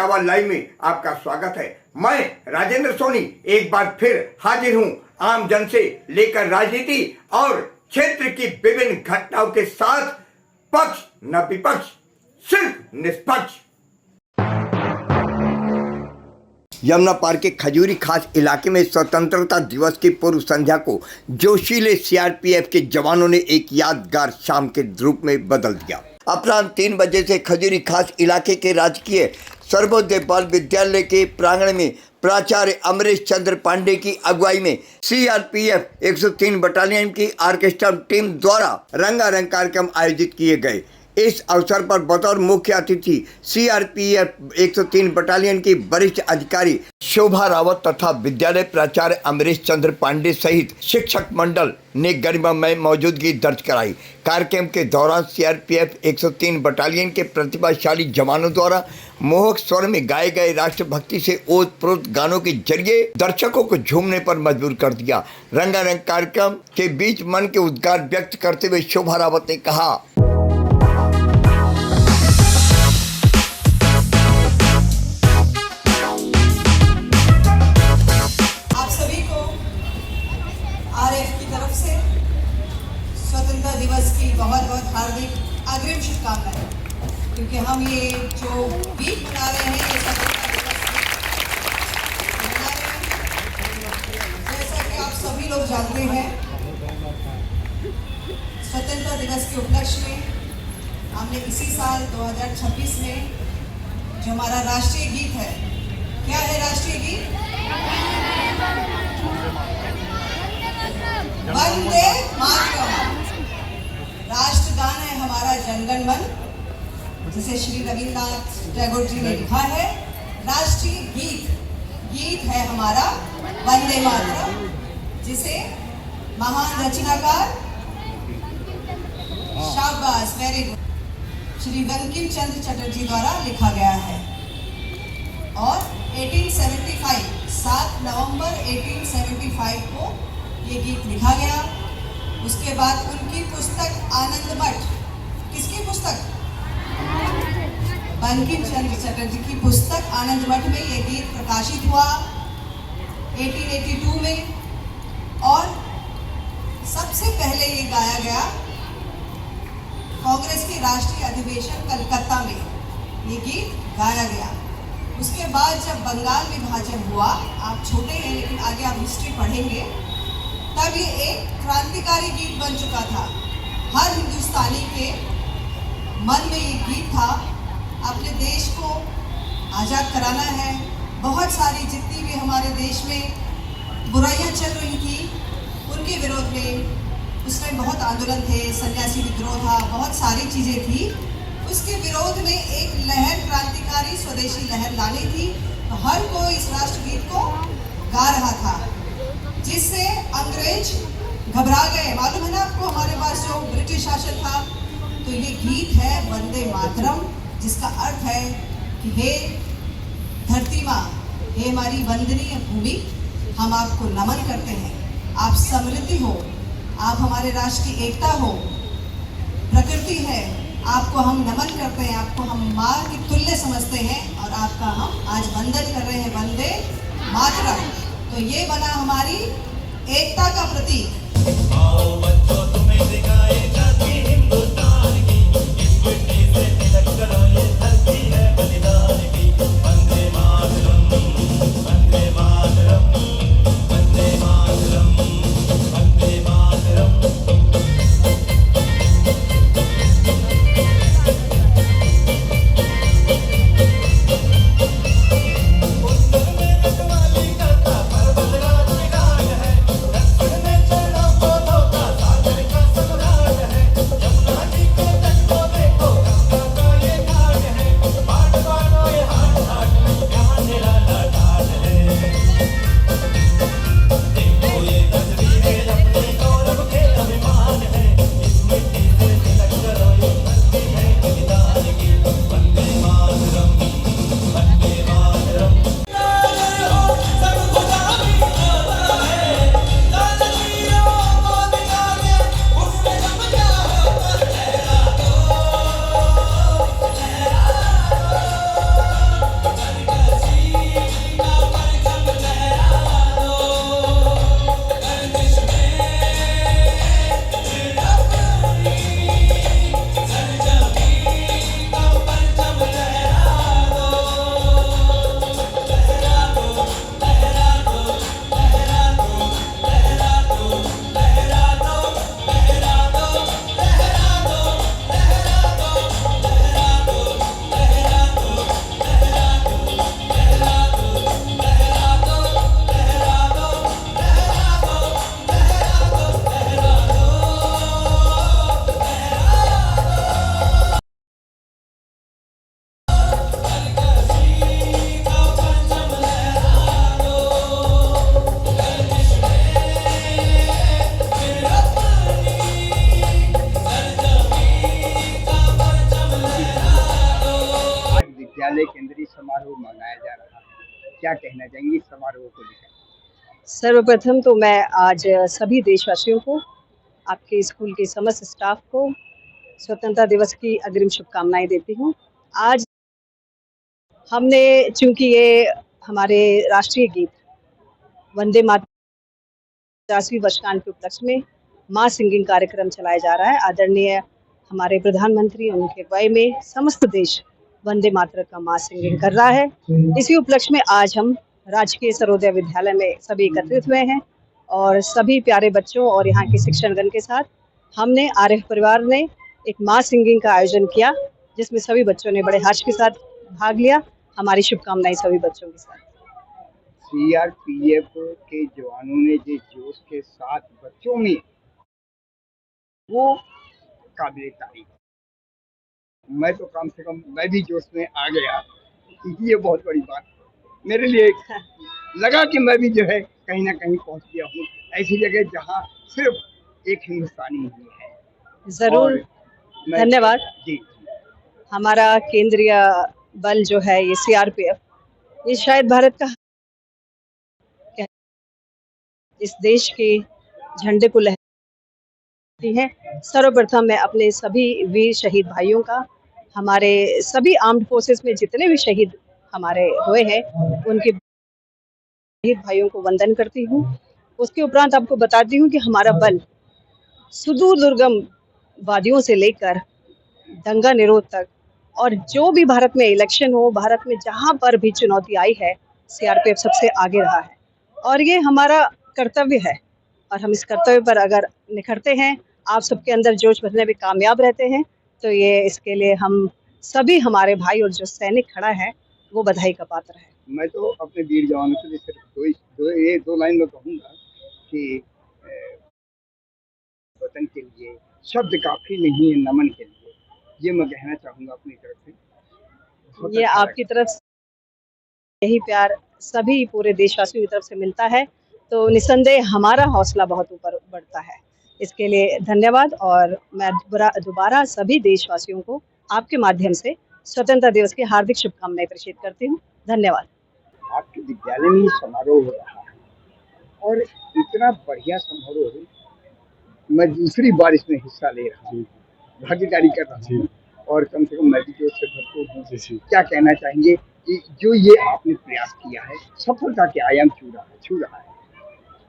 Etawah live में आपका स्वागत है। मैं राजेंद्र सोनी एक बार फिर हाजिर हूं आम जन से लेकर राजनीति और क्षेत्र की विभिन्न घटनाओं के साथ, पक्ष न विपक्ष, सिर्फ निष्पक्ष। यमुना पार के खजूरी खास इलाके में स्वतंत्रता दिवस की पूर्व संध्या को जोशीले सीआरपीएफ के जवानों ने एक यादगार शाम के रूप में बदल दिया। अपराह्न 3 बजे से खजूरी खास इलाके के राजकीय सर्वोदय बाल विद्यालय के प्रांगण में प्राचार्य अमरेश चंद्र पांडे की अगुवाई में सीआरपीएफ 103 बटालियन की ऑर्केस्ट्रा टीम द्वारा रंगारंग कार्यक्रम आयोजित किए गए। इस अवसर पर बतौर मुख्य अतिथि सीआरपीएफ 103 बटालियन की वरिष्ठ अधिकारी शोभा रावत तथा विद्यालय प्राचार्य अमरेश चंद्र पांडे सहित शिक्षक मंडल ने गरिमामय मौजूदगी दर्ज कराई। कार्यक्रम के दौरान सीआरपीएफ 103 बटालियन के प्रतिभाशाली जवानों द्वारा मोहक स्वर में गाए गए राष्ट्रभक्ति से ओतप्रोत गानों के जरिए दर्शकों को झूमने पर मजबूर कर दिया। रंगारंग कार्यक्रम के बीच मन के उद्गार व्यक्त करते हुए शोभा रावत ने कहा, स्वतंत्रता दिवस की बहुत बहुत हार्दिक अग्रिम शुभकामनाएं, क्योंकि हम ये जो वीक मना रहे हैं ये जैसा कि आप सभी लोग जानते हैं, स्वतंत्रता दिवस के उपलक्ष्य में हमने इसी साल 2026 में जो हमारा राष्ट्रीय गीत है, क्या है राष्ट्रीय गीत? वंदे मातरम। राष्ट्रगान है हमारा जनगण मन, जिसे श्री रविन्द्रनाथ टैगोर जी ने लिखा है। राष्ट्रीय गीत है हमारा वंदे मातरम, जिसे महान रचनाकार, शाबाश, वेरी गुड, श्री बंकिम चंद्र चटर्जी द्वारा लिखा गया है। और 1875 7 नवंबर 1875 को ये गीत लिखा गया। उसके बाद उनकी पुस्तक आनंद मठ, किसकी पुस्तक? बंकिम चंद्र चटर्जी की पुस्तक आनंद मठ में ये गीत प्रकाशित हुआ 1882 में। और सबसे पहले ये गाया गया कांग्रेस के राष्ट्रीय अधिवेशन कलकत्ता में, ये गीत गाया गया। उसके बाद जब बंगाल विभाजन हुआ, आप छोटे हैं लेकिन आगे आप हिस्ट्री पढ़ेंगे, तब ये एक क्रांतिकारी गीत बन चुका था। हर हिंदुस्तानी के मन में ये गीत था, अपने देश को आज़ाद कराना है। बहुत सारी जितनी भी हमारे देश में बुराइयां चल रही थी उनके विरोध में, उसमें बहुत आंदोलन थे, सन्यासी विद्रोह था, बहुत सारी चीज़ें थी। उसके विरोध में एक लहर, क्रांतिकारी स्वदेशी लहर लानी थी, तो हर कोई इस राष्ट्रगीत को गा रहा था, जिससे अंग्रेज घबरा गए। मालूम है ना आपको, हमारे पास जो ब्रिटिश शासन था, तो ये गीत है वंदे मातरम, जिसका अर्थ है कि हे धरती माँ, हे हमारी वंदनीय भूमि, हम आपको नमन करते हैं। आप समृद्धि हो, आप हमारे राष्ट्र की एकता हो, प्रकृति है, आपको हम नमन करते हैं, आपको हम माँ की तुल्य समझते हैं और आपका हम आज वंदन कर रहे हैं, वंदे मातरम। तो ये बना हमारी एकता का प्रतीक। आओ बच्चों, तुम्हें दिखाए जाती हिंदुस्तान की, इस मिट्टी से तिलक करो, ये धरती है बलिदान की। वंदे मातरम, वंदे मातरम, वंदे मातरम, वंदे मातरम। समारोह मनाया जा रहा है, क्या कहना चाहेंगे इस समारोह को लेकर? सर्वप्रथम तो मैं आज सभी देशवासियों को, आपके स्कूल के समस्त स्टाफ को स्वतंत्रता दिवस की अग्रिम शुभकामनाएं देती हूँ। आज हमने, चूंकि ये हमारे राष्ट्रीय गीत वंदे मातरम 50वीं वर्षगांठ के उपलक्ष्य में मास सिंगिंग कार्यक्रम चलाया जा रहा है। आदरणीय हमारे प्रधानमंत्री, उनके अगुवाई में समस्त देश वंदे मातरम का मास सिंगिंग कर रहा है। इसी उपलक्ष्य में आज हम राजकीय सर्वोदय विद्यालय में सभी एकत्रित हुए हैं और सभी प्यारे बच्चों और यहाँ के शिक्षकगण के साथ हमने आर्य परिवार ने एक मास सिंगिंग का आयोजन किया, जिसमें सभी बच्चों ने बड़े हर्ष के साथ भाग लिया। हमारी शुभकामनाएं सभी बच्चों के साथ। सीआरपीएफ के जवानों ने जिस जोश के साथ बच्चों में, वो काबिल तारीफ। मैं तो कम से कम मैं भी जोश में आ गया, क्योंकि ये बहुत बड़ी बात मेरे लिए लगा कि मैं भी जो है कहीं ना कहीं पहुंच गया हूँ ऐसी जगह जहाँ सिर्फ एक हिंदुस्तानी ही है। जरूर, धन्यवाद। जी, हमारा केंद्रीय बल जो है ये सीआरपीएफ, ये शायद भारत का, इस देश के झंडे को लहराती है। सर्वप्रथम मैं अपने सभी वीर शहीद भाइयों का, हमारे सभी आर्म्ड फोर्सेस में जितने भी शहीद हमारे हुए हैं, उनके शहीद भाइयों को वंदन करती हूँ। उसके उपरांत आपको बताती हूँ कि हमारा बल सुदूर दुर्गम वादियों से लेकर दंगा निरोध तक, और जो भी भारत में इलेक्शन हो, भारत में जहाँ पर भी चुनौती आई है, सीआरपीएफ सबसे आगे रहा है और ये हमारा कर्तव्य है। और हम इस कर्तव्य पर अगर निखरते हैं, आप सबके अंदर जोश भरने में कामयाब रहते हैं, तो ये इसके लिए हम सभी, हमारे भाई और जो सैनिक खड़ा है, वो बधाई का पात्र है। मैं तो अपने वीर जवानों के लिए सिर्फ दो लाइन में कहूँगा कि वतन के लिए शब्द काफी नहीं है नमन के लिए, ये मैं कहना चाहूँगा अपनी तरफ से। ये आपकी तरफ से यही प्यार सभी पूरे देशवासियों की तरफ से मिलता है, तो निसंदेह हमारा हौसला बहुत ऊपर बढ़ता है। इसके लिए धन्यवाद। और मैं दोबारा सभी देशवासियों को आपके माध्यम से स्वतंत्रता दिवस की हार्दिक शुभकामनाएं प्रेषित करती हूँ। धन्यवाद। आपके विद्यालय में समारोह हो रहा है और इतना बढ़िया समारोह, मैं दूसरी बार इसमें हिस्सा ले रहा हूँ, भागीदारी कर रहा हूँ और कम से कम मैं भी जोश से भरपूर हूँ। क्या कहना चाहेंगे कि जो ये आपने प्रयास किया है, सफलता के आयाम छू रहा है?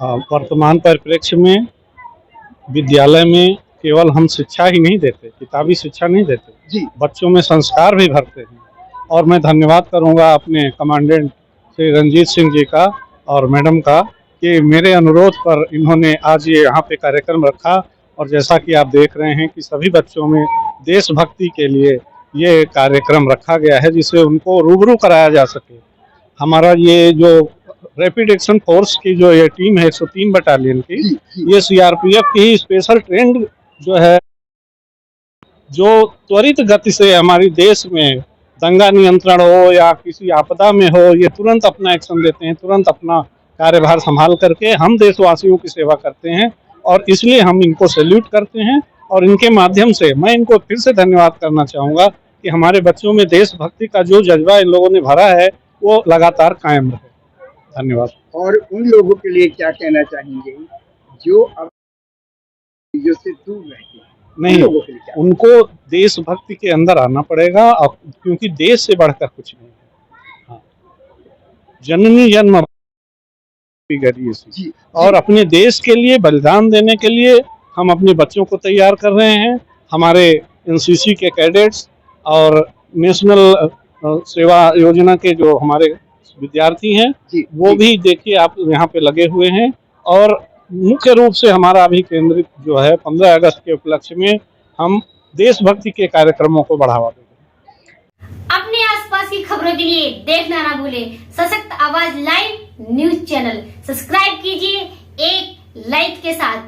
वर्तमान परिप्रेक्ष्य में विद्यालय में केवल हम शिक्षा ही नहीं देते, किताबी शिक्षा नहीं देते जी, बच्चों में संस्कार भी भरते हैं। और मैं धन्यवाद करूंगा अपने कमांडेंट श्री रंजीत सिंह जी का और मैडम का कि मेरे अनुरोध पर इन्होंने आज ये यहाँ पे कार्यक्रम रखा। और जैसा कि आप देख रहे हैं कि सभी बच्चों में देशभक्ति के लिए ये कार्यक्रम रखा गया है, जिससे उनको रूबरू कराया जा सके। हमारा ये जो रैपिड एक्शन फोर्स की जो ये टीम है 103 बटालियन की, ये सीआरपीएफ की स्पेशल ट्रेंड जो है, जो त्वरित गति से हमारी देश में दंगा नियंत्रण हो या किसी आपदा में हो, ये तुरंत अपना एक्शन देते हैं, तुरंत अपना कार्यभार संभाल करके हम देशवासियों की सेवा करते हैं। और इसलिए हम इनको सैल्यूट करते हैं और इनके माध्यम से मैं इनको फिर से धन्यवाद करना चाहूँगा कि हमारे बच्चों में देशभक्ति का जो जज्बा इन लोगों ने भरा है, वो लगातार कायम रहे। धन्यवाद। और उन लोगों के लिए क्या कहना चाहेंगे जो अब चीजों से दूर रहते हैं? नहीं, लोगों के लिए क्या? उनको देशभक्ति के अंदर आना पड़ेगा, क्योंकि देश से बढ़कर कुछ नहीं है। हाँ। जननी जन्म जी, और अपने देश के लिए बलिदान देने के लिए हम अपने बच्चों को तैयार कर रहे हैं। हमारे एनसीसी के कैडेट्स और नेशनल सेवा योजना के जो हमारे विद्यार्थी हैं, वो भी देखिए आप यहाँ पे लगे हुए हैं। और मुख्य रूप से हमारा अभी केंद्रित जो है 15 अगस्त के उपलक्ष्य में हम देशभक्ति के कार्यक्रमों को बढ़ावा देंगे। अपने आसपास की खबरों के लिए देखना ना भूलें सशक्त आवाज लाइव न्यूज चैनल। सब्सक्राइब कीजिए एक लाइक के साथ।